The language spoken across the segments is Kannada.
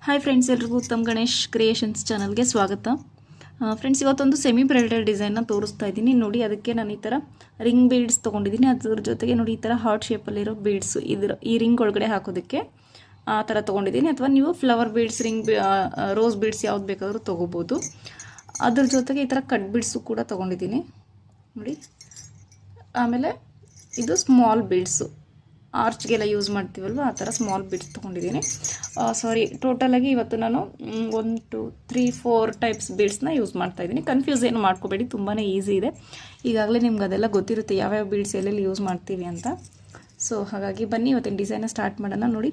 ಹಾಯ್ ಫ್ರೆಂಡ್ಸ್, ಎಲ್ರಿಗೂ ಉತ್ತಮ್ ಗಣೇಶ್ ಕ್ರಿಯೇಷನ್ಸ್ ಚಾನಲ್ಗೆ ಸ್ವಾಗತ. ಫ್ರೆಂಡ್ಸ್, ಇವತ್ತೊಂದು ಸೆಮಿ ಬ್ರೈಡಲ್ ಡಿಸೈನ್ನ ತೋರಿಸ್ತಾ ಇದ್ದೀನಿ ನೋಡಿ. ಅದಕ್ಕೆ ನಾನು ಈ ಥರ ರಿಂಗ್ ಬೀಡ್ಸ್ ತೊಗೊಂಡಿದ್ದೀನಿ. ಅದ್ರ ಜೊತೆಗೆ ನೋಡಿ ಈ ಥರ ಹಾರ್ಟ್ ಶೇಪಲ್ಲಿರೋ ಬೀಡ್ಸು ಈ ರಿಂಗ್ ಒಳಗಡೆ ಹಾಕೋದಕ್ಕೆ ಆ ಥರ ತೊಗೊಂಡಿದ್ದೀನಿ. ಅಥವಾ ನೀವು ಫ್ಲವರ್ ಬೀಡ್ಸ್, ರೋಸ್ ಬೀಡ್ಸ್ ಯಾವ್ದು ಬೇಕಾದರೂ ತೊಗೋಬೋದು. ಅದ್ರ ಜೊತೆಗೆ ಈ ಥರ ಕಟ್ ಬೀಡ್ಸು ಕೂಡ ತೊಗೊಂಡಿದ್ದೀನಿ ನೋಡಿ. ಆಮೇಲೆ ಇದು ಸ್ಮಾಲ್ ಬೀಡ್ಸು, ಆರ್ಚ್ಗೆಲ್ಲ ಯೂಸ್ ಮಾಡ್ತೀವಲ್ವ, ಆ ಥರ ಸ್ಮಾಲ್ ಬೀಡ್ಸ್ ತೊಗೊಂಡಿದ್ದೀನಿ. ಟೋಟಲಾಗಿ ಇವತ್ತು ನಾನು 1 2 3 4 ಟೈಪ್ಸ್ ಬೀಡ್ಸ್ನ ಯೂಸ್ ಮಾಡ್ತಾಯಿದ್ದೀನಿ. ಕನ್ಫ್ಯೂಸ್ ಏನು ಮಾಡ್ಕೋಬೇಡಿ, ತುಂಬಾ ಈಸಿ ಇದೆ. ಈಗಾಗಲೇ ನಿಮ್ಗೆ ಅದೆಲ್ಲ ಗೊತ್ತಿರುತ್ತೆ ಯಾವ್ಯಾವ ಬೀಡ್ಸ್ ಎಲ್ಲೆಲ್ಲಿ ಯೂಸ್ ಮಾಡ್ತೀವಿ ಅಂತ. ಸೊ ಹಾಗಾಗಿ ಬನ್ನಿ ಇವತ್ತಿನ ಡಿಸೈನ್ನ ಸ್ಟಾರ್ಟ್ ಮಾಡೋಣ. ನೋಡಿ,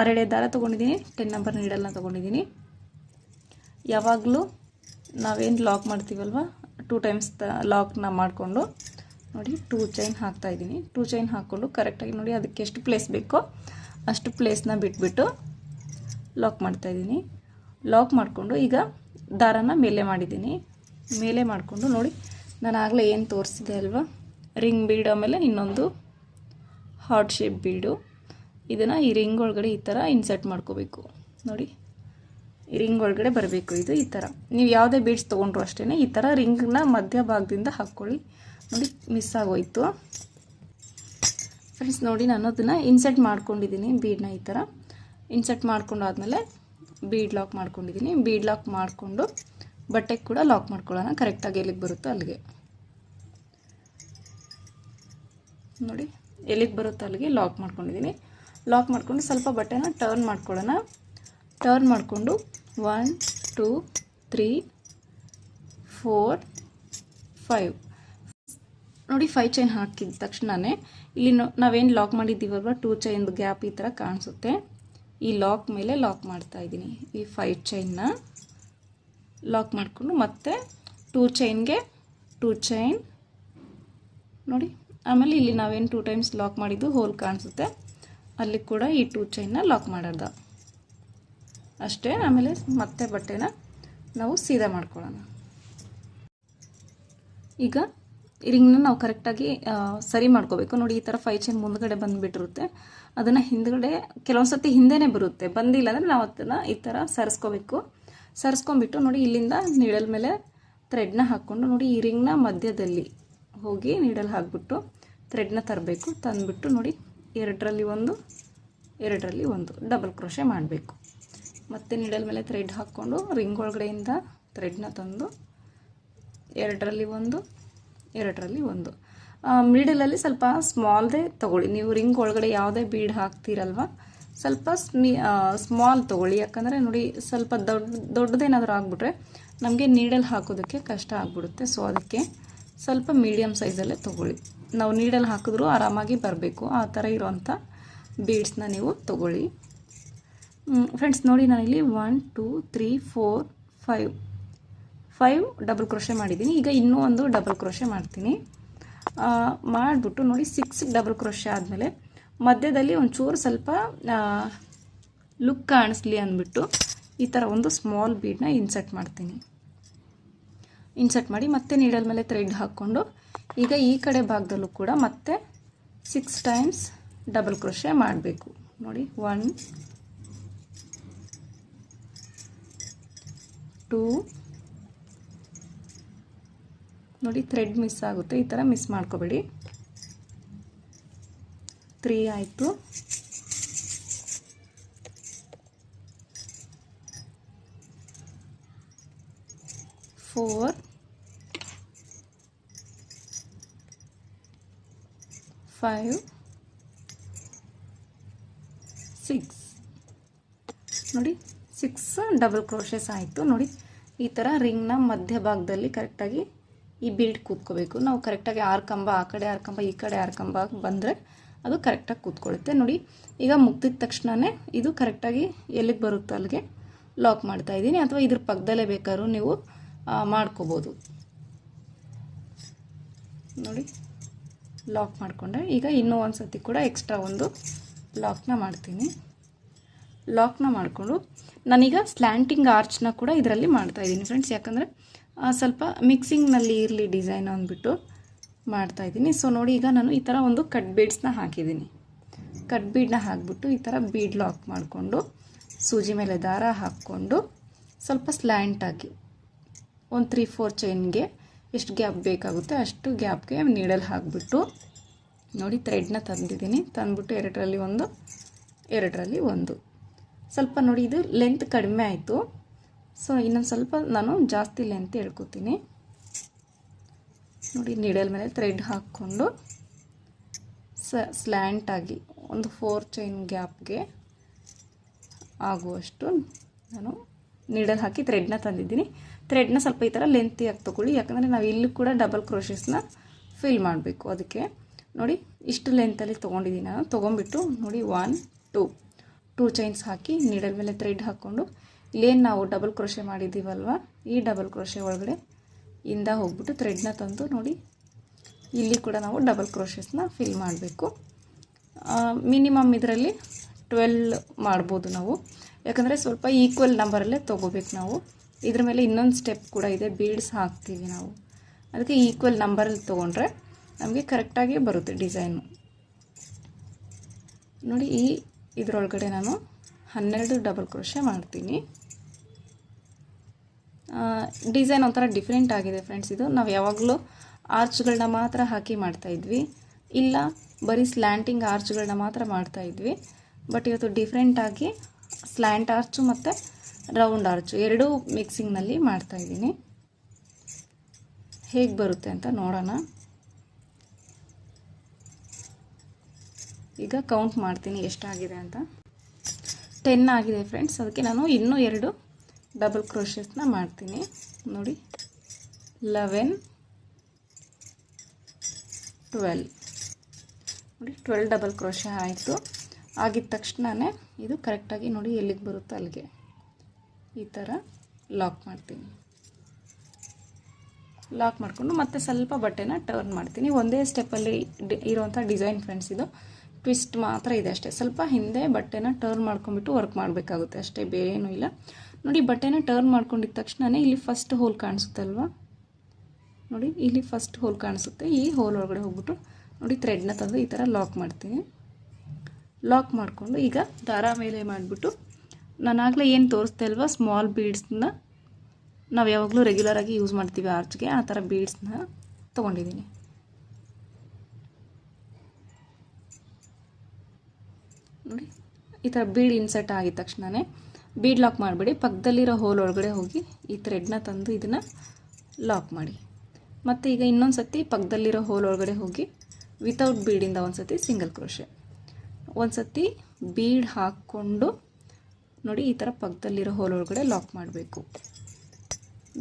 6 ಎಳೆ ದಾರ ತೊಗೊಂಡಿದ್ದೀನಿ, 10 ನಂಬರ್ ನೀಡಲ್ನ ತೊಗೊಂಡಿದ್ದೀನಿ. ಯಾವಾಗಲೂ ನಾವೇನು ಲಾಕ್ ಮಾಡ್ತೀವಲ್ವ, 2 ಟೈಮ್ಸ್ ಲಾಕ್ನ ಮಾಡಿಕೊಂಡು ನೋಡಿ 2 ಚೈನ್ ಹಾಕ್ತಾಯಿದ್ದೀನಿ. 2 ಚೈನ್ ಹಾಕ್ಕೊಂಡು ಕರೆಕ್ಟಾಗಿ ನೋಡಿ ಅದಕ್ಕೆ ಎಷ್ಟು ಪ್ಲೇಸ್ ಬೇಕೋ ಅಷ್ಟು ಪ್ಲೇಸ್ನ ಬಿಟ್ಬಿಟ್ಟು ಲಾಕ್ ಮಾಡ್ತಾಯಿದ್ದೀನಿ. ಲಾಕ್ ಮಾಡಿಕೊಂಡು ಈಗ ದಾರನ ಮೇಲೆ ಮಾಡಿದ್ದೀನಿ. ಮೇಲೆ ಮಾಡಿಕೊಂಡು ನೋಡಿ, ನಾನು ಆಗಲೇ ಏನು ತೋರಿಸಿದೆ ಅಲ್ವಾ, ರಿಂಗ್ ಬೀಡ್, ಆಮೇಲೆ ಇನ್ನೊಂದು ಹಾರ್ಟ್ ಶೇಪ್ ಬೀಡು. ಇದನ್ನು ಈ ರಿಂಗ್ ಒಳಗಡೆ ಈ ಥರ ಇನ್ಸರ್ಟ್ ಮಾಡ್ಕೋಬೇಕು ನೋಡಿ. ಈ ರಿಂಗ್ ಒಳಗಡೆ ಬರಬೇಕು ಇದು ಈ ಥರ. ನೀವು ಯಾವುದೇ ಬೀಡ್ಸ್ ತೊಗೊಂಡ್ರು ಅಷ್ಟೇ ಈ ಥರ ರಿಂಗ್ನ ಮಧ್ಯಭಾಗದಿಂದ ಹಾಕ್ಕೊಳ್ಳಿ. ನೋಡಿ, ಮಿಸ್ ಆಗೋಯ್ತು ಫ್ರೆಂಡ್ಸ್. ನೋಡಿ, ನಾನು ಅದನ್ನು ಇನ್ಸರ್ಟ್ ಮಾಡ್ಕೊಂಡಿದ್ದೀನಿ. ಬೀಡನ್ನ ಈ ಥರ ಇನ್ಸರ್ಟ್ ಮಾಡ್ಕೊಂಡಾದ್ಮೇಲೆ ಬೀಡ್ ಲಾಕ್ ಮಾಡ್ಕೊಂಡಿದ್ದೀನಿ. ಬೀಡ್ ಲಾಕ್ ಮಾಡಿಕೊಂಡು ಬಟ್ಟೆಗೆ ಕೂಡ ಲಾಕ್ ಮಾಡ್ಕೊಳ್ಳೋಣ, ಕರೆಕ್ಟಾಗಿ ಎಲ್ಲಿಗೆ ಬರುತ್ತೋ ಅಲ್ಲಿಗೆ. ನೋಡಿ, ಎಲ್ಲಿಗೆ ಬರುತ್ತೋ ಅಲ್ಲಿಗೆ ಲಾಕ್ ಮಾಡ್ಕೊಂಡಿದ್ದೀನಿ. ಲಾಕ್ ಮಾಡಿಕೊಂಡು ಸ್ವಲ್ಪ ಬಟ್ಟೆನ ಟರ್ನ್ ಮಾಡ್ಕೊಳ್ಳೋಣ. ಟರ್ನ್ ಮಾಡಿಕೊಂಡು 1 2 3 4 5 ನೋಡಿ, 5 ಚೈನ್ ಹಾಕಿದ ತಕ್ಷಣವೇ ಇಲ್ಲಿ ನಾವೇನು ಲಾಕ್ ಮಾಡಿದ್ದೀವಲ್ವ, 2 ಚೈನ್ದು ಗ್ಯಾಪ್ ಈ ಥರ ಕಾಣಿಸುತ್ತೆ. ಈ ಲಾಕ್ ಮೇಲೆ ಲಾಕ್ ಮಾಡ್ತಾ ಇದ್ದೀನಿ. ಈ 5 ಚೈನ್ನ ಲಾಕ್ ಮಾಡಿಕೊಂಡು ಮತ್ತೆ 2 ಚೈನ್ಗೆ 2 ಚೈನ್ ನೋಡಿ. ಆಮೇಲೆ ಇಲ್ಲಿ ನಾವೇನು 2 ಟೈಮ್ಸ್ ಲಾಕ್ ಮಾಡಿದ್ದು ಹೋಲ್ ಕಾಣಿಸುತ್ತೆ, ಅಲ್ಲಿ ಕೂಡ ಈ 2 ಚೈನ್ನ ಲಾಕ್ ಮಾಡೋದು ಅಷ್ಟೇ. ಆಮೇಲೆ ಮತ್ತೆ ಬಟ್ಟೆನ ನಾವು ಸೀದಾ ಮಾಡ್ಕೊಳ್ಳೋಣ. ಈಗ ರಿಂಗ್ನ ನಾವು ಕರೆಕ್ಟಾಗಿ ಸರಿ ಮಾಡ್ಕೋಬೇಕು ನೋಡಿ. ಈ ಥರ 5 ಚೈನ್ ಮುಂದ್ಗಡೆ ಬಂದುಬಿಟ್ಟಿರುತ್ತೆ, ಅದನ್ನು ಹಿಂದ್ಗಡೆ ಕೆಲವೊಂದು ಸತಿ ಹಿಂದೆನೇ ಬರುತ್ತೆ. ಬಂದಿಲ್ಲ ಅಂದರೆ ನಾವು ಅದನ್ನು ಈ ಥರ ಸರಿಸ್ಕೋಬೇಕು. ಸರಿಸ್ಕೊಂಬಿಟ್ಟು ನೋಡಿ, ಇಲ್ಲಿಂದ ನೀಡಲ್ ಮೇಲೆ ಥ್ರೆಡ್ನ ಹಾಕ್ಕೊಂಡು ನೋಡಿ, ಈ ರಿಂಗ್ನ ಮಧ್ಯದಲ್ಲಿ ಹೋಗಿ ನೀಡಲ್ ಹಾಕ್ಬಿಟ್ಟು ಥ್ರೆಡ್ನ ತರಬೇಕು. ತಂದುಬಿಟ್ಟು ನೋಡಿ, 2ರಲ್ಲಿ 1 2ರಲ್ಲಿ 1 ಡಬಲ್ ಕ್ರೋಶೆ ಮಾಡಬೇಕು. ಮತ್ತು ನೀಡಲ್ ಮೇಲೆ ಥ್ರೆಡ್ ಹಾಕ್ಕೊಂಡು ರಿಂಗ್ ಒಳಗಡೆಯಿಂದ ಥ್ರೆಡ್ನ ತಂದು 2ರಲ್ಲಿ 1 2ರಲ್ಲಿ 1 ಮಿಡಲಲ್ಲಿ ಸ್ವಲ್ಪ ಸ್ಮಾಲ್ದೇ ತೊಗೊಳ್ಳಿ. ನೀವು ರಿಂಗ್ ಒಳಗಡೆ ಯಾವುದೇ ಬೀಡ್ ಹಾಕ್ತೀರಲ್ವ, ಸ್ವಲ್ಪ ಸ್ಮಾಲ್ ತೊಗೊಳ್ಳಿ. ಯಾಕಂದರೆ ನೋಡಿ, ಸ್ವಲ್ಪ ದೊಡ್ಡದೇನಾದರೂ ಆಗಿಬಿಟ್ರೆ ನಮಗೆ ನೀಡಲ್ ಹಾಕೋದಕ್ಕೆ ಕಷ್ಟ ಆಗಿಬಿಡುತ್ತೆ. ಸೊ ಅದಕ್ಕೆ ಸ್ವಲ್ಪ ಮೀಡಿಯಮ್ ಸೈಜಲ್ಲೇ ತೊಗೊಳ್ಳಿ. ನಾವು ನೀಡಲ್ ಹಾಕಿದ್ರೂ ಆರಾಮಾಗಿ ಬರಬೇಕು, ಆ ಥರ ಇರೋವಂಥ ಬೀಡ್ಸ್ನ ನೀವು ತೊಗೊಳ್ಳಿ ಫ್ರೆಂಡ್ಸ್. ನೋಡಿ, ನಾನಿಲ್ಲಿ 1 2 3 4 5 ಡಬಲ್ ಕ್ರೋಶೆ ಮಾಡಿದ್ದೀನಿ. ಈಗ ಇನ್ನೂ ಒಂದು ಡಬಲ್ ಕ್ರೋಶೆ ಮಾಡ್ತೀನಿ. ಮಾಡಿಬಿಟ್ಟು ನೋಡಿ, 6 ಡಬಲ್ ಕ್ರೋಶೆ ಆದಮೇಲೆ ಮಧ್ಯದಲ್ಲಿ ಒಂಚೂರು ಸ್ವಲ್ಪ ಲುಕ್ ಕಾಣಿಸ್ಲಿ ಅಂದ್ಬಿಟ್ಟು ಈ ಥರ ಒಂದು ಸ್ಮಾಲ್ ಬೀಡನ್ನ ಇನ್ಸರ್ಟ್ ಮಾಡ್ತೀನಿ. ಇನ್ಸರ್ಟ್ ಮಾಡಿ ಮತ್ತೆ ನೀಡಲ್ ಮೇಲೆ ಥ್ರೆಡ್ ಹಾಕ್ಕೊಂಡು ಈಗ ಈ ಕಡೆ ಭಾಗದಲ್ಲೂ ಕೂಡ ಮತ್ತೆ 6 ಟೈಮ್ಸ್ ಡಬಲ್ ಕ್ರೋಶೆ ಮಾಡಬೇಕು ನೋಡಿ. 1 2 ನೋಡಿ, ಥ್ರೆಡ್ ಮಿಸ್ ಆಗುತ್ತೆ, ಈ ಥರ ಮಿಸ್ ಮಾಡ್ಕೋಬೇಡಿ. 3 ಆಯಿತು. 4 5 6 ನೋಡಿ, 6 ಡಬಲ್ ಕ್ರೋಶೆಸ್ ಆಯಿತು ನೋಡಿ. ಈ ಥರ ರಿಂಗ್ನ ಮಧ್ಯಭಾಗದಲ್ಲಿ ಕರೆಕ್ಟಾಗಿ ಈ ಬೀಡ್ ಕೂತ್ಕೋಬೇಕು. ನಾವು ಕರೆಕ್ಟಾಗಿ 6 ಕಂಬ ಆ ಕಡೆ 6 ಕಂಬ ಈ ಕಡೆ 6 ಕಂಬ ಬಂದರೆ ಅದು ಕರೆಕ್ಟಾಗಿ ಕೂತ್ಕೊಳ್ಳುತ್ತೆ ನೋಡಿ. ಈಗ ಮುಗ್ದಿದ ತಕ್ಷಣವೇ ಇದು ಕರೆಕ್ಟಾಗಿ ಎಲ್ಲಿಗೆ ಬರುತ್ತೋ ಅಲ್ಲಿಗೆ ಲಾಕ್ ಮಾಡ್ತಾಯಿದ್ದೀನಿ. ಅಥವಾ ಇದ್ರ ಪಕ್ಕದಲ್ಲೇ ಬೇಕಾದ್ರೂ ನೀವು ಮಾಡ್ಕೋಬೋದು ನೋಡಿ. ಲಾಕ್ ಮಾಡಿಕೊಂಡೆ. ಈಗ ಇನ್ನೂ ಒಂದು ಸತಿ ಕೂಡ ಎಕ್ಸ್ಟ್ರಾ ಒಂದು ಲಾಕ್ನ ಮಾಡ್ತೀನಿ. ಲಾಕ್ನ ಮಾಡಿಕೊಂಡು ನಾನೀಗ ಸ್ಲ್ಯಾಂಟಿಂಗ್ ಆರ್ಚ್ನ ಕೂಡ ಇದರಲ್ಲಿ ಮಾಡ್ತಾಯಿದ್ದೀನಿ ಫ್ರೆಂಡ್ಸ್. ಯಾಕಂದರೆ ಸ್ವಲ್ಪ ಮಿಕ್ಸಿಂಗ್ನಲ್ಲಿ ಇರಲಿ ಡಿಸೈನ್ ಅಂದ್ಬಿಟ್ಟು ಮಾಡ್ತಾಯಿದ್ದೀನಿ. ಸೊ ನೋಡಿ, ಈಗ ನಾನು ಈ ಥರ ಒಂದು ಕಟ್ ಬೀಡ್ಸ್ನ ಹಾಕಿದ್ದೀನಿ. ಕಟ್ ಬೀಡನ್ನ ಹಾಕಿಬಿಟ್ಟು ಈ ಥರ ಬೀಡ್ ಲಾಕ್ ಮಾಡಿಕೊಂಡು ಸೂಜಿ ಮೇಲೆ ದಾರ ಹಾಕ್ಕೊಂಡು ಸ್ವಲ್ಪ ಸ್ಲ್ಯಾಂಟಾಗಿ ಒಂದು 3-4 ಚೈನ್ಗೆ ಎಷ್ಟು ಗ್ಯಾಪ್ ಬೇಕಾಗುತ್ತೆ ಅಷ್ಟು ಗ್ಯಾಪ್ಗೆ ನೀಡಲ್ ಹಾಕಿಬಿಟ್ಟು ನೋಡಿ ಥ್ರೆಡ್ನ ತಂದಿದ್ದೀನಿ. ತಂದ್ಬಿಟ್ಟು ಎರಡರಲ್ಲಿ ಒಂದು ಸ್ವಲ್ಪ ನೋಡಿ ಇದು ಲೆಂತ್ ಕಡಿಮೆ ಆಯಿತು. ಸೊ ಇನ್ನೊಂದು ಸ್ವಲ್ಪ ನಾನು ಜಾಸ್ತಿ ಲೆಂತ್ ಹೇಳ್ಕೊತೀನಿ. ನೋಡಿ ನೀಡಲ್ ಮೇಲೆ ಥ್ರೆಡ್ ಹಾಕ್ಕೊಂಡು ಸ್ಲ್ಯಾಂಟಾಗಿ ಒಂದು 4 ಚೈನ್ ಗ್ಯಾಪ್ಗೆ ಆಗುವಷ್ಟು ನಾನು ನೀಡಲ್ ಹಾಕಿ ಥ್ರೆಡ್ನ ತಂದಿದ್ದೀನಿ. ಥ್ರೆಡ್ನ ಸ್ವಲ್ಪ ಈ ಥರ ಲೆಂತಿಯಾಗಿ ತೊಗೊಳ್ಳಿ, ಯಾಕಂದರೆ ನಾವು ಇಲ್ಲೂ ಕೂಡ ಡಬಲ್ ಕ್ರೋಶಸ್ನ ಫಿಲ್ ಮಾಡಬೇಕು. ಅದಕ್ಕೆ ನೋಡಿ ಇಷ್ಟು ಲೆಂತಲ್ಲಿ ತೊಗೊಂಡಿದ್ದೀನಿ ನಾನು. ತೊಗೊಂಬಿಟ್ಟು ನೋಡಿ 1-2 ಚೈನ್ಸ್ ಹಾಕಿ ನೀಡಲ್ ಮೇಲೆ ಥ್ರೆಡ್ ಹಾಕ್ಕೊಂಡು ಇಲ್ಲೇನು ನಾವು ಡಬಲ್ ಕ್ರೋಶೆ ಮಾಡಿದ್ದೀವಲ್ವ, ಈ ಡಬಲ್ ಕ್ರೋಶೆ ಒಳಗಡೆ ಇಂದ ಹೋಗ್ಬಿಟ್ಟು ಥ್ರೆಡ್ನ ತಂದು ನೋಡಿ ಇಲ್ಲಿ ಕೂಡ ನಾವು ಡಬಲ್ ಕ್ರೋಶಸ್ನ ಫಿಲ್ ಮಾಡಬೇಕು. ಮಿನಿಮಮ್ ಇದರಲ್ಲಿ 12 ಮಾಡ್ಬೋದು ನಾವು, ಯಾಕಂದರೆ ಸ್ವಲ್ಪ ಈಕ್ವಲ್ ನಂಬರಲ್ಲೇ ತೊಗೋಬೇಕು ನಾವು. ಇದ್ರ ಮೇಲೆ ಇನ್ನೊಂದು ಸ್ಟೆಪ್ ಕೂಡ ಇದೆ, ಬೀಡ್ಸ್ ಹಾಕ್ತೀವಿ ನಾವು. ಅದಕ್ಕೆ ಈಕ್ವಲ್ ನಂಬರಲ್ಲಿ ತೊಗೊಂಡ್ರೆ ನಮಗೆ ಕರೆಕ್ಟಾಗಿ ಬರುತ್ತೆ ಡಿಸೈನು. ನೋಡಿ ಇದರೊಳಗಡೆ ನಾನು 12 ಡಬಲ್ ಕ್ರೋಶೆ ಮಾಡ್ತೀನಿ. ಡಿಸೈನ್ ಒಂಥರ ಡಿಫ್ರೆಂಟ್ ಆಗಿದೆ ಫ್ರೆಂಡ್ಸ್. ಇದು ನಾವು ಯಾವಾಗಲೂ ಆರ್ಚ್ಗಳನ್ನ ಮಾತ್ರ ಹಾಕಿ ಮಾಡ್ತಾಯಿದ್ವಿ, ಇಲ್ಲ ಬರೀ ಸ್ಲ್ಯಾಂಟಿಂಗ್ ಆರ್ಚ್ಗಳನ್ನ ಮಾತ್ರ ಮಾಡ್ತಾಯಿದ್ವಿ. ಬಟ್ ಇವತ್ತು ಡಿಫ್ರೆಂಟಾಗಿ ಸ್ಲ್ಯಾಂಟ್ ಆರ್ಚು ಮತ್ತು ರೌಂಡ್ ಆರ್ಚು ಎರಡೂ ಮಿಕ್ಸಿಂಗ್ನಲ್ಲಿ ಮಾಡ್ತಾಯಿದ್ದೀನಿ. ಹೇಗೆ ಬರುತ್ತೆ ಅಂತ ನೋಡೋಣ. ಈಗ ಕೌಂಟ್ ಮಾಡ್ತೀನಿ ಎಷ್ಟಾಗಿದೆ ಅಂತ. 10 ಆಗಿದೆ ಫ್ರೆಂಡ್ಸ್. ಅದಕ್ಕೆ ನಾನು ಇನ್ನೂ 2 ಡಬಲ್ ಕ್ರೋಶಸ್ನ ಮಾಡ್ತೀನಿ. ನೋಡಿ 11, 12 ನೋಡಿ 12 ಡಬಲ್ ಕ್ರೋಶೆ ಆಯಿತು. ಆಗಿದ ತಕ್ಷಣವೇ ಇದು ಕರೆಕ್ಟಾಗಿ ನೋಡಿ ಎಲ್ಲಿಗೆ ಬರುತ್ತೋ ಅಲ್ಲಿಗೆ ಈ ಥರ ಲಾಕ್ ಮಾಡ್ತೀನಿ. ಲಾಕ್ ಮಾಡಿಕೊಂಡು ಮತ್ತೆ ಸ್ವಲ್ಪ ಬಟ್ಟೆನ ಟರ್ನ್ ಮಾಡ್ತೀನಿ. ಒಂದೇ ಸ್ಟೆಪ್ಪಲ್ಲಿ ಇರೋವಂಥ ಡಿಸೈನ್ ಫ್ರೆಂಡ್ಸ್. ಇದು ಟ್ವಿಸ್ಟ್ ಮಾತ್ರ ಇದೆ ಅಷ್ಟೇ. ಸ್ವಲ್ಪ ಹಿಂದೆ ಬಟ್ಟೆನ ಟರ್ನ್ ಮಾಡ್ಕೊಂಡ್ಬಿಟ್ಟು ವರ್ಕ್ ಮಾಡಬೇಕಾಗುತ್ತೆ ಅಷ್ಟೇ, ಬೇರೆ ಏನೂ ಇಲ್ಲ. ನೋಡಿ ಬಟ್ಟೆನ ಟರ್ನ್ ಮಾಡ್ಕೊಂಡಿದ್ದ ತಕ್ಷಣವೇ ಇಲ್ಲಿ ಫಸ್ಟ್ ಹೋಲ್ ಕಾಣಿಸುತ್ತಲ್ವ, ನೋಡಿ ಇಲ್ಲಿ ಫಸ್ಟ್ ಹೋಲ್ ಕಾಣಿಸುತ್ತೆ. ಈ ಹೋಲ್ ಒಳಗಡೆ ಹೋಗ್ಬಿಟ್ಟು ನೋಡಿ ಥ್ರೆಡ್ನ ತಂದು ಈ ಥರ ಲಾಕ್ ಮಾಡ್ತೀನಿ. ಲಾಕ್ ಮಾಡಿಕೊಂಡು ಈಗ ದಾರ ಮೇಲೆ ಮಾಡಿಬಿಟ್ಟು ನಾನಾಗಲೇ ಏನು ತೋರಿಸ್ತಾ ಇಲ್ವ ಸ್ಮಾಲ್ ಬೀಡ್ಸ್ನ ನಾವು ಯಾವಾಗಲೂ ರೆಗ್ಯುಲರಾಗಿ ಯೂಸ್ ಮಾಡ್ತೀವಿ ಆರ್ಚ್ಗೆ, ಆ ಥರ ಬೀಡ್ಸ್ನ ತೊಗೊಂಡಿದ್ದೀನಿ. ನೋಡಿ ಈ ಥರ ಬೀಡ್ ಇನ್ಸರ್ಟ್ ಆಗಿದ ತಕ್ಷಣವೇ ಬೀಡ್ ಲಾಕ್ ಮಾಡಿಬಿಡಿ. ಪಕ್ಕದಲ್ಲಿರೋ ಹೋಲ್ ಒಳಗಡೆ ಹೋಗಿ ಈ ಥ್ರೆಡ್ನ ತಂದು ಇದನ್ನು ಲಾಕ್ ಮಾಡಿ. ಮತ್ತು ಈಗ ಇನ್ನೊಂದು ಸತಿ ಪಕ್ಕದಲ್ಲಿರೋ ಹೋಲ್ ಒಳಗಡೆ ಹೋಗಿ ವಿತೌಟ್ ಬೀಡಿಂದ ಒಂದು ಸತಿ ಸಿಂಗಲ್ ಕ್ರೋಶೆ, ಒಂದು ಸತಿ ಬೀಡ್ ಹಾಕ್ಕೊಂಡು ನೋಡಿ ಈ ಥರ ಪಕ್ಕದಲ್ಲಿರೋ ಹೋಲ್ ಒಳಗಡೆ ಲಾಕ್ ಮಾಡಬೇಕು.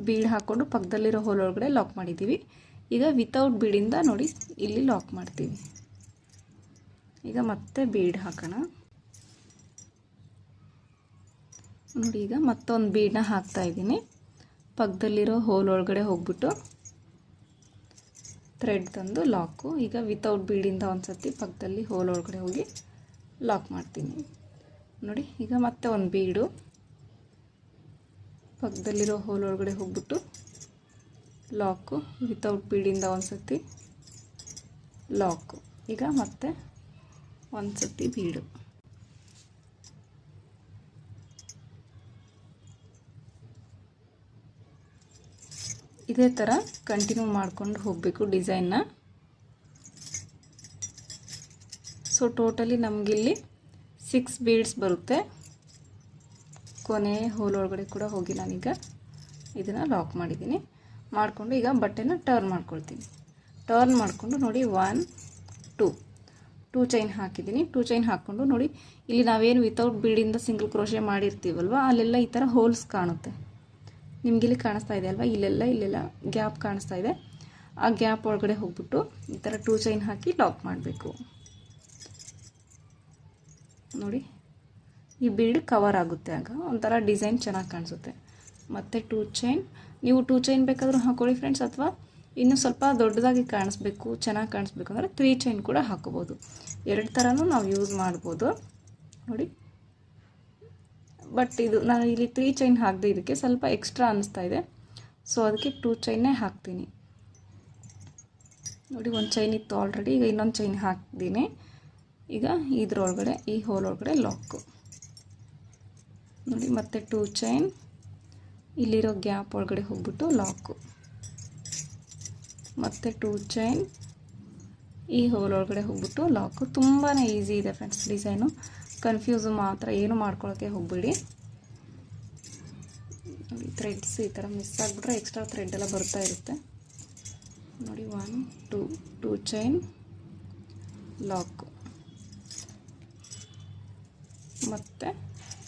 ಬೀಡ್ ಹಾಕ್ಕೊಂಡು ಪಕ್ಕದಲ್ಲಿರೋ ಹೋಲ್ ಒಳಗಡೆ ಲಾಕ್ ಮಾಡಿದ್ದೀವಿ. ಈಗ ವಿತೌಟ್ ಬೀಡಿಂದ ನೋಡಿ ಇಲ್ಲಿ ಲಾಕ್ ಮಾಡ್ತೀವಿ. ಈಗ ಮತ್ತೆ ಬೀಡ್ ಹಾಕೋಣ. ನೋಡಿ ಈಗ ಮತ್ತೊಂದು ಬೀಡನ್ನ ಹಾಕ್ತಾ ಇದ್ದೀನಿ. ಪಕ್ಕದಲ್ಲಿರೋ ಹೋಲ್ ಒಳಗಡೆ ಹೋಗ್ಬಿಟ್ಟು ಥ್ರೆಡ್ ತಂದು ಲಾಕು. ಈಗ ವಿತೌಟ್ ಬೀಡಿಂದ ಒಂದು ಸತಿ ಪಕ್ಕದಲ್ಲಿ ಹೋಲ್ ಒಳಗಡೆ ಹೋಗಿ ಲಾಕ್ ಮಾಡ್ತೀನಿ. ನೋಡಿ ಈಗ ಮತ್ತೆ ಒಂದು ಬೀಡು ಪಕ್ಕದಲ್ಲಿರೋ ಹೋಲ್ ಒಳಗಡೆ ಹೋಗ್ಬಿಟ್ಟು ಲಾಕು, ವಿತೌಟ್ ಬೀಡಿಂದ ಒಂದು ಸತಿ ಲಾಕು. ಈಗ ಮತ್ತೆ ಒಂದು ಸತಿ ಬೀಡು. ಇದೇ ಥರ ಕಂಟಿನ್ಯೂ ಮಾಡ್ಕೊಂಡು ಹೋಗಬೇಕು ಡಿಸೈನ್ನ. ಸೊ ಟೋಟಲಿ ನಮಗಿಲ್ಲಿ 6 ಬೀಡ್ಸ್ ಬರುತ್ತೆ. ಕೊನೆ ಹೋಲ್ ಒಳಗಡೆ ಕೂಡ ಹೋಗಿ ನಾನೀಗ ಇದನ್ನು ಲಾಕ್ ಮಾಡಿದ್ದೀನಿ. ಮಾಡಿಕೊಂಡು ಈಗ ಬಟ್ಟೆನ ಟರ್ನ್ ಮಾಡ್ಕೊಳ್ತೀನಿ. ಟರ್ನ್ ಮಾಡಿಕೊಂಡು ನೋಡಿ 1, 2 ಚೈನ್ ಹಾಕಿದ್ದೀನಿ. 2 ಚೈನ್ ಹಾಕ್ಕೊಂಡು ನೋಡಿ ಇಲ್ಲಿ ನಾವೇನು ವಿತೌಟ್ ಬೀಡಿಂದ ಸಿಂಗಲ್ ಕ್ರೋಶೆ ಮಾಡಿರ್ತೀವಲ್ವ ಅಲ್ಲೆಲ್ಲ ಈ ಥರ ಹೋಲ್ಸ್ ಕಾಣುತ್ತೆ. ನಿಮಗಿಲ್ಲಿ ಕಾಣಿಸ್ತಾ ಇದೆ ಅಲ್ವಾ, ಇಲ್ಲೆಲ್ಲ ಗ್ಯಾಪ್ ಕಾಣಿಸ್ತಾ ಇದೆ. ಆ ಗ್ಯಾಪ್ ಒಳಗಡೆ ಹೋಗ್ಬಿಟ್ಟು ಈ ಥರ 2 ಚೈನ್ ಹಾಕಿ ಲಾಕ್ ಮಾಡಬೇಕು. ನೋಡಿ ಈ ಬೀಡ್ ಕವರ್ ಆಗುತ್ತೆ, ಆಗ ಒಂಥರ ಡಿಸೈನ್ ಚೆನ್ನಾಗಿ ಕಾಣಿಸುತ್ತೆ. ಮತ್ತು 2 ಚೈನ್, ನೀವು 2 ಚೈನ್ ಬೇಕಾದರೂ ಹಾಕೊಳ್ಳಿ ಫ್ರೆಂಡ್ಸ್, ಅಥವಾ ಇನ್ನೂ ಸ್ವಲ್ಪ ದೊಡ್ಡದಾಗಿ ಕಾಣಿಸ್ಬೇಕು, ಚೆನ್ನಾಗಿ ಕಾಣಿಸ್ಬೇಕು ಅಂದರೆ 3 ಚೈನ್ ಕೂಡ ಹಾಕೋಬೋದು. 2 ಥರನೂ ನಾವು ಯೂಸ್ ಮಾಡ್ಬೋದು ನೋಡಿ. ಬಟ್ ಇದು ನಾನು ಇಲ್ಲಿ 3 ಚೈನ್ ಹಾಕಿದೆ, ಇದಕ್ಕೆ ಸ್ವಲ್ಪ ಎಕ್ಸ್ಟ್ರಾ ಅನ್ನಿಸ್ತಾ ಇದೆ. ಸೊ ಅದಕ್ಕೆ 2 ಚೈನ್ನೇ ಹಾಕ್ತೀನಿ. ನೋಡಿ ಒಂದು ಚೈನ್ ಇತ್ತು ಆಲ್ರೆಡಿ, ಈಗ ಇನ್ನೊಂದು ಚೈನ್ ಹಾಕ್ತೀನಿ. ಈಗ ಇದ್ರೊಳಗಡೆ ಈ ಹೋಲ್ ಒಳಗಡೆ ಲಾಕು. ನೋಡಿ. ಮತ್ತೆ 2 ಚೈನ್, ಇಲ್ಲಿರೋ ಗ್ಯಾಪ್ ಒಳಗಡೆ ಹೋಗ್ಬಿಟ್ಟು ಲಾಕು, ಮತ್ತು 2 ಚೈನ್, ಈ ಹೋಲ್ ಒಳಗಡೆ ಹೋಗ್ಬಿಟ್ಟು ಲಾಕು. ತುಂಬಾ ಈಸಿ ಇದೆ ಫ್ರೆಂಡ್ಸ್ ಡಿಸೈನು. ಕನ್ಫ್ಯೂಸು ಮಾತ್ರ ಏನು ಮಾಡ್ಕೊಳ್ಳೋಕ್ಕೆ ಹೋಗಬೇಡಿ. ನೋಡಿ ಥ್ರೆಡ್ಸ್ ಈ ಥರ ಮಿಸ್ ಆಗಿಬಿಟ್ರೆ ಎಕ್ಸ್ಟ್ರಾ ಥ್ರೆಡ್ ಎಲ್ಲ ಬರ್ತಾ ಇರುತ್ತೆ. ನೋಡಿ 1 2 ಚೈನ್ ಲಾಕು, ಮತ್ತು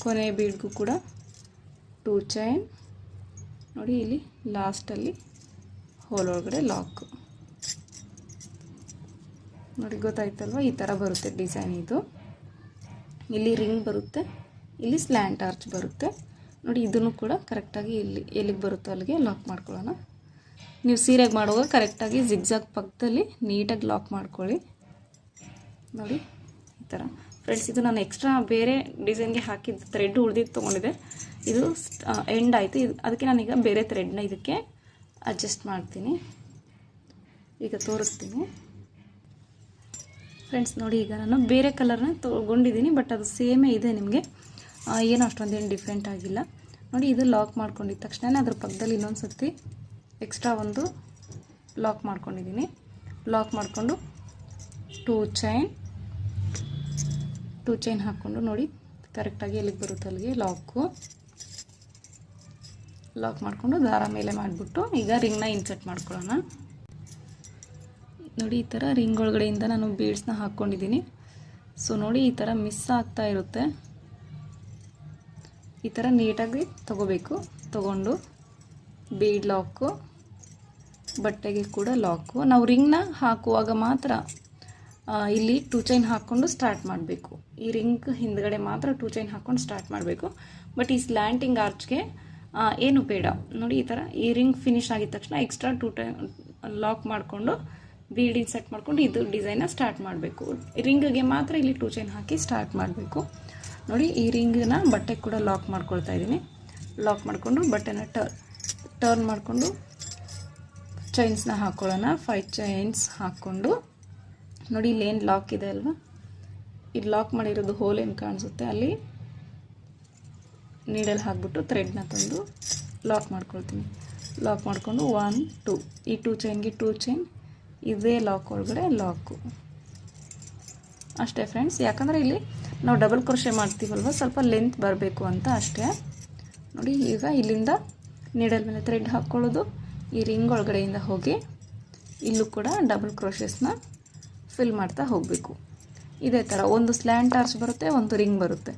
ಕೊನೆ ಬೀಡ್ಗೂ ಕೂಡ 2 ಚೈನ್. ನೋಡಿ ಇಲ್ಲಿ ಲಾಸ್ಟಲ್ಲಿ ಹೋಲ್ ಒಳಗಡೆ ಲಾಕು. ನೋಡಿ ಗೊತ್ತಾಯ್ತಲ್ವ, ಈ ಥರ ಬರುತ್ತೆ ಡಿಸೈನ್ ಇದು. ಇಲ್ಲಿ ರಿಂಗ್ ಬರುತ್ತೆ, ಇಲ್ಲಿ ಸ್ಲ್ಯಾಂಟ್ ಆರ್ಚ್ ಬರುತ್ತೆ. ನೋಡಿ ಇದನ್ನು ಕೂಡ ಕರೆಕ್ಟಾಗಿ ಇಲ್ಲಿ ಎಲ್ಲಿಗೆ ಬರುತ್ತೋ ಅಲ್ಲಿಗೆ ಲಾಕ್ ಮಾಡ್ಕೊಳ್ಳೋಣ. ನೀವು ಸೀರೆಗೆ ಮಾಡುವಾಗ ಕರೆಕ್ಟಾಗಿ ಜಿಗ್ಜಾಗ್ ಪಕ್ಕದಲ್ಲಿ ನೀಟಾಗಿ ಲಾಕ್ ಮಾಡ್ಕೊಳ್ಳಿ. ನೋಡಿ ಈ ಥರ ಫ್ರೆಂಡ್ಸ್. ಇದು ನಾನು ಎಕ್ಸ್ಟ್ರಾ ಬೇರೆ ಡಿಸೈನ್ಗೆ ಹಾಕಿದ್ದು ಥ್ರೆಡ್ ಉಳಿದಿದ್ದು ತೊಗೊಂಡಿದ್ದೆ. ಇದು ಎಂಡ್ ಆಯಿತು. ಅದಕ್ಕೆ ನಾನೀಗ ಬೇರೆ ಥ್ರೆಡ್ನ ಇದಕ್ಕೆ ಅಡ್ಜಸ್ಟ್ ಮಾಡ್ತೀನಿ. ಈಗ ತೋರಿಸ್ತೀನಿ ಫ್ರೆಂಡ್ಸ್. ನೋಡಿ ಈಗ ನಾನು ಬೇರೆ ಕಲರ್ನ ತೊಗೊಂಡಿದ್ದೀನಿ, ಬಟ್ ಅದು ಸೇಮೇ ಇದೆ. ನಿಮಗೆ ಏನು ಅಷ್ಟೊಂದೇನು ಡಿಫ್ರೆಂಟ್ ಆಗಿಲ್ಲ. ನೋಡಿ ಇದು ಲಾಕ್ ಮಾಡ್ಕೊಂಡಿದ್ದ ತಕ್ಷಣ ಅದ್ರ ಪಕ್ಕದಲ್ಲಿ ಇನ್ನೊಂದು ಸರ್ತಿ ಎಕ್ಸ್ಟ್ರಾ ಒಂದು ಲಾಕ್ ಮಾಡ್ಕೊಂಡಿದ್ದೀನಿ. ಲಾಕ್ ಮಾಡಿಕೊಂಡು 2 ಚೈನ್ ಹಾಕ್ಕೊಂಡು ನೋಡಿ ಕರೆಕ್ಟಾಗಿ ಎಲ್ಲಿಗೆ ಬರುತ್ತೆ ಅಲ್ಲಿಗೆ ಲಾಕ್ ಮಾಡಿಕೊಂಡು ದಾರ ಮೇಲೆ ಮಾಡಿಬಿಟ್ಟು ಈಗ ರಿಂಗ್ನ ಇನ್ಸರ್ಟ್ ಮಾಡ್ಕೊಳ್ಳೋಣ. ನೋಡಿ ಈ ಥರ ರಿಂಗ್ ಒಳಗಡೆಯಿಂದ ನಾನು ಬೀಡ್ಸ್ನ ಹಾಕ್ಕೊಂಡಿದ್ದೀನಿ. ಸೊ ನೋಡಿ ಈ ಥರ ಮಿಸ್ ಆಗ್ತಾ ಇರುತ್ತೆ. ಈ ಥರ ನೀಟಾಗಿ ತಗೊಂಡು ಬೀಡ್ ಲಾಕು, ಬಟ್ಟೆಗೆ ಕೂಡ ಲಾಕು. ನಾವು ರಿಂಗ್ನ ಹಾಕುವಾಗ ಮಾತ್ರ ಇಲ್ಲಿ 2 ಚೈನ್ ಹಾಕ್ಕೊಂಡು ಸ್ಟಾರ್ಟ್ ಮಾಡಬೇಕು. ಈ ರಿಂಗ್ ಹಿಂದ್ಗಡೆ ಮಾತ್ರ 2 ಚೈನ್ ಹಾಕ್ಕೊಂಡು ಸ್ಟಾರ್ಟ್ ಮಾಡಬೇಕು. ಬಟ್ ಈ ಸ್ಲ್ಯಾಂಟಿಂಗ್ ಆರ್ಚ್ಗೆ ಏನು ಬೇಡ. ನೋಡಿ ಈ ಥರ ಈ ರಿಂಗ್ ಫಿನಿಶ್ ಆಗಿದ ತಕ್ಷಣ ಎಕ್ಸ್ಟ್ರಾ 2 ಟೈಮ್ ಲಾಕ್ ಮಾಡಿಕೊಂಡು ಬೀಡ್ ಇನ್ಸರ್ಟ್ ಮಾಡಿಕೊಂಡು ಇದು ಡಿಸೈನ್ನ ಸ್ಟಾರ್ಟ್ ಮಾಡಬೇಕು. ರಿಂಗ್ಗೆ ಮಾತ್ರ ಇಲ್ಲಿ 2 ಚೈನ್ ಹಾಕಿ ಸ್ಟಾರ್ಟ್ ಮಾಡಬೇಕು. ನೋಡಿ ಈ ರಿಂಗನ್ನ ಬಟ್ಟೆ ಕೂಡ ಲಾಕ್ ಮಾಡ್ಕೊಳ್ತಾ ಇದ್ದೀನಿ. ಲಾಕ್ ಮಾಡಿಕೊಂಡು ಬಟ್ಟೆನ ಟರ್ನ್ ಮಾಡಿಕೊಂಡು ಚೈನ್ಸ್ನ ಹಾಕ್ಕೊಳ್ಳೋಣ. 5 ಚೈನ್ಸ್ ಹಾಕ್ಕೊಂಡು ನೋಡಿ ಇಲ್ಲೇನು ಲಾಕ್ ಇದೆ ಅಲ್ವಾ, ಇದು ಲಾಕ್ ಮಾಡಿರೋದು ಹೋಲ್ ಏನು ಕಾಣಿಸುತ್ತೆ ಅಲ್ಲಿ ನೀಡಲ್ಲಿ ಹಾಕ್ಬಿಟ್ಟು ಥ್ರೆಡ್ನ ತಂದು ಲಾಕ್ ಮಾಡ್ಕೊಳ್ತೀನಿ. ಲಾಕ್ ಮಾಡಿಕೊಂಡು 1 2 ಈ 2 ಚೈನ್ಗೆ 2 ಚೈನ್, ಇದೇ ಲಾಕ್ ಒಳಗಡೆ ಲಾಕು. ಅಷ್ಟೇ ಫ್ರೆಂಡ್ಸ್. ಯಾಕಂದರೆ ಇಲ್ಲಿ ನಾವು ಡಬಲ್ ಕ್ರೋಶೆ ಮಾಡ್ತೀವಲ್ವ, ಸ್ವಲ್ಪ ಲೆಂತ್ ಬರಬೇಕು ಅಂತ ಅಷ್ಟೇ. ನೋಡಿ ಈಗ ಇಲ್ಲಿಂದ ನೀಡಲ್ ಮೇಲೆ ಥ್ರೆಡ್ ಹಾಕ್ಕೊಳ್ಳೋದು, ಈ ರಿಂಗ್ ಒಳಗಡೆಯಿಂದ ಹೋಗಿ ಇಲ್ಲೂ ಕೂಡ ಡಬಲ್ ಕ್ರೋಶೆಸ್ನ ಫಿಲ್ ಮಾಡ್ತಾ ಹೋಗಬೇಕು. ಇದೇ ಥರ ಒಂದು ಸ್ಲ್ಯಾಂಟ್ ಆರ್ಚ್ ಬರುತ್ತೆ, ಒಂದು ರಿಂಗ್ ಬರುತ್ತೆ.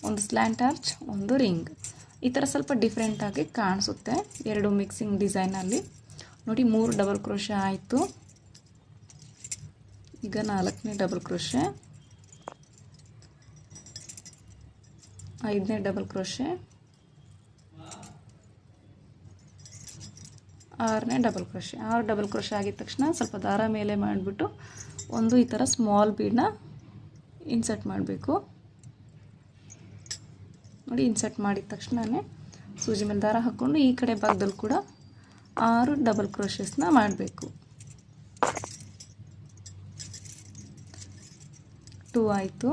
ಒಂದು ಸ್ಲ್ಯಾಂಟ್ ಆರ್ಚ್, ಒಂದು ರಿಂಗ್. ಈ ಥರ ಸ್ವಲ್ಪ ಡಿಫ್ರೆಂಟಾಗಿ ಕಾಣಿಸುತ್ತೆ ಎರಡು ಮಿಕ್ಸಿಂಗ್ ಡಿಸೈನಲ್ಲಿ. ನೋಡಿ 3 ಡಬಲ್ ಕ್ರೋಶೆ ಆಯಿತು. ಈಗ 4ನೇ ಡಬಲ್ ಕ್ರೋಶೆ, 5ನೇ ಡಬಲ್ ಕ್ರೋಶೆ, 6ನೇ ಡಬಲ್ ಕ್ರೋಶೆ. 6 ಡಬಲ್ ಕ್ರೋಶೆ ಆಗಿದ ತಕ್ಷಣ ಸ್ವಲ್ಪ ದಾರ ಮೇಲೆ ಮಾಡಿಬಿಟ್ಟು ಒಂದು ಈ ಥರ ಸ್ಮಾಲ್ ಬೀಡನ್ನ ಇನ್ಸರ್ಟ್ ಮಾಡಬೇಕು. ನೋಡಿ ಇನ್ಸರ್ಟ್ ಮಾಡಿದ ತಕ್ಷಣವೇ ಸೂಜಿ ಮೇಲೆ ದಾರ ಹಾಕ್ಕೊಂಡು ಈ ಕಡೆ ಭಾಗದಲ್ಲಿ ಕೂಡ 6 ಡಬಲ್ ಕ್ರೋಶೆಸ್ನ ಮಾಡಬೇಕು. 2 ಆಯಿತು,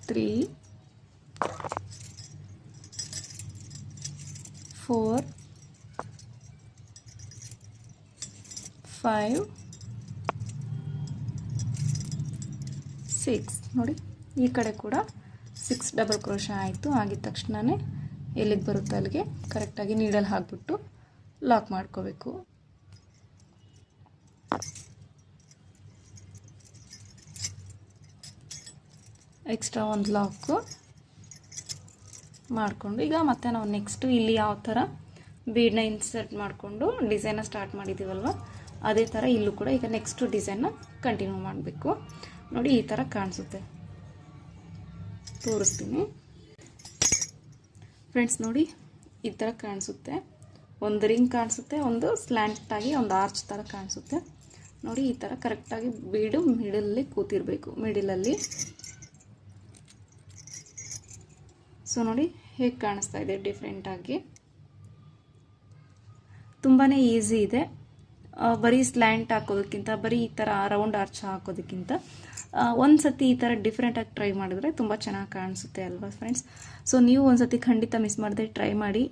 3 4 5 6. ನೋಡಿ ಈ ಕಡೆ ಕೂಡ 6 ಡಬಲ್ ಕ್ರೋಶೆ ಆಯಿತು. ಆಗಿದ ತಕ್ಷಣವೇ ಎಲ್ಲಿಗೆ ಬರುತ್ತೆ ಅಲ್ಲಿಗೆ ಕರೆಕ್ಟಾಗಿ ನೀಡಲ್ಲಿ ಹಾಕ್ಬಿಟ್ಟು ಲಾಕ್ ಮಾಡ್ಕೋಬೇಕು. ಎಕ್ಸ್ಟ್ರಾ ಒಂದು ಲಾಕು ಮಾಡಿಕೊಂಡು ಈಗ ಮತ್ತೆ ನಾವು ನೆಕ್ಸ್ಟು ಇಲ್ಲಿ ಯಾವ ಥರ ಬೀಡನ್ನ ಇನ್ಸರ್ಟ್ ಮಾಡಿಕೊಂಡು ಡಿಸೈನ್ನ ಸ್ಟಾರ್ಟ್ ಮಾಡಿದ್ದೀವಲ್ವ, ಅದೇ ಥರ ಇಲ್ಲೂ ಕೂಡ ಈಗ ನೆಕ್ಸ್ಟು ಡಿಸೈನ್ನ ಕಂಟಿನ್ಯೂ ಮಾಡಬೇಕು. ನೋಡಿ ಈ ಥರ ಕಾಣಿಸುತ್ತೆ, ತೋರಿಸ್ತೀನಿ ಫ್ರೆಂಡ್ಸ್. ನೋಡಿ ಈ ಥರ ಕಾಣಿಸುತ್ತೆ. ಒಂದು ರಿಂಗ್ ಕಾಣಿಸುತ್ತೆ, ಒಂದು ಸ್ಲ್ಯಾಂಟಾಗಿ ಒಂದು ಆರ್ಚ್ ಥರ ಕಾಣಿಸುತ್ತೆ. ನೋಡಿ ಈ ಥರ ಕರೆಕ್ಟಾಗಿ ಬೀಡು ಮಿಡಲಲ್ಲಿ ಕೂತಿರಬೇಕು, ಮಿಡಲಲ್ಲಿ. ಸೊ ನೋಡಿ ಹೇಗೆ ಕಾಣಿಸ್ತಾ ಇದೆ ಡಿಫ್ರೆಂಟಾಗಿ. ತುಂಬಾ ಈಸಿ ಇದೆ. ಬರೀ ಸ್ಲ್ಯಾಂಟ್ ಹಾಕೋದಕ್ಕಿಂತ, ಬರೀ ಈ ಥರ ರೌಂಡ್ ಆರ್ಚ್ ಹಾಕೋದಕ್ಕಿಂತ ಒಂದು ಸತಿ ಈ ಥರ ಡಿಫ್ರೆಂಟಾಗಿ ಟ್ರೈ ಮಾಡಿದ್ರೆ ತುಂಬ ಚೆನ್ನಾಗಿ ಕಾಣಿಸುತ್ತೆ ಅಲ್ವಾ ಫ್ರೆಂಡ್ಸ್. ಸೊ ನೀವು ಒಂದು ಸತಿ ಖಂಡಿತ ಮಿಸ್ ಮಾಡದೆ ಟ್ರೈ ಮಾಡಿ.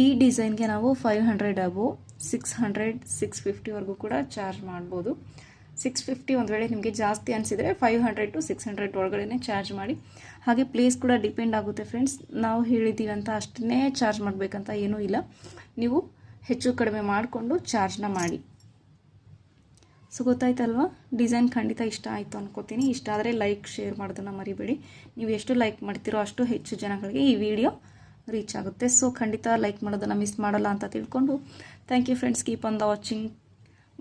ಈ ಡಿಸೈನ್ಗೆ ನಾವು 500 ಅಬೋ 600 650ವರೆಗೂ ಕೂಡ ಚಾರ್ಜ್ ಮಾಡ್ಬೋದು. 650 ಒಂದು ವೇಳೆ ನಿಮಗೆ ಜಾಸ್ತಿ ಅನಿಸಿದರೆ 500 to 600 ಒಳಗಡೆ ಚಾರ್ಜ್ ಮಾಡಿ. ಹಾಗೆ ಪ್ಲೇಸ್ ಕೂಡ ಡಿಪೆಂಡ್ ಆಗುತ್ತೆ ಫ್ರೆಂಡ್ಸ್. ನಾವು ಹೇಳಿದ್ದೀವಿ ಅಂತ ಅಷ್ಟನ್ನೇ ಚಾರ್ಜ್ ಮಾಡಬೇಕಂತ ಏನೂ ಇಲ್ಲ, ನೀವು ಹೆಚ್ಚು ಕಡಿಮೆ ಮಾಡಿಕೊಂಡು ಚಾರ್ಜ್ನ ಮಾಡಿ. ಸೊ ಗೊತ್ತಾಯ್ತಲ್ವಾ, ಡಿಸೈನ್ ಖಂಡಿತ ಇಷ್ಟ ಆಯಿತು ಅನ್ಕೋತೀನಿ. ಇಷ್ಟ ಆದರೆ ಲೈಕ್ ಶೇರ್ ಮಾಡೋದನ್ನು ಮರಿಬೇಡಿ. ನೀವು ಎಷ್ಟು ಲೈಕ್ ಮಾಡ್ತೀರೋ ಅಷ್ಟು ಹೆಚ್ಚು ಜನಗಳಿಗೆ ಈ ವಿಡಿಯೋ ರೀಚ್ ಆಗುತ್ತೆ. ಸೊ ಖಂಡಿತ ಲೈಕ್ ಮಾಡೋದನ್ನು ಮಿಸ್ ಮಾಡಲ್ಲ ಅಂತ ತಿಳ್ಕೊಂಡು thank you friends. Keep on the watching.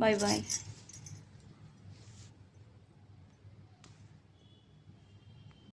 Bye bye.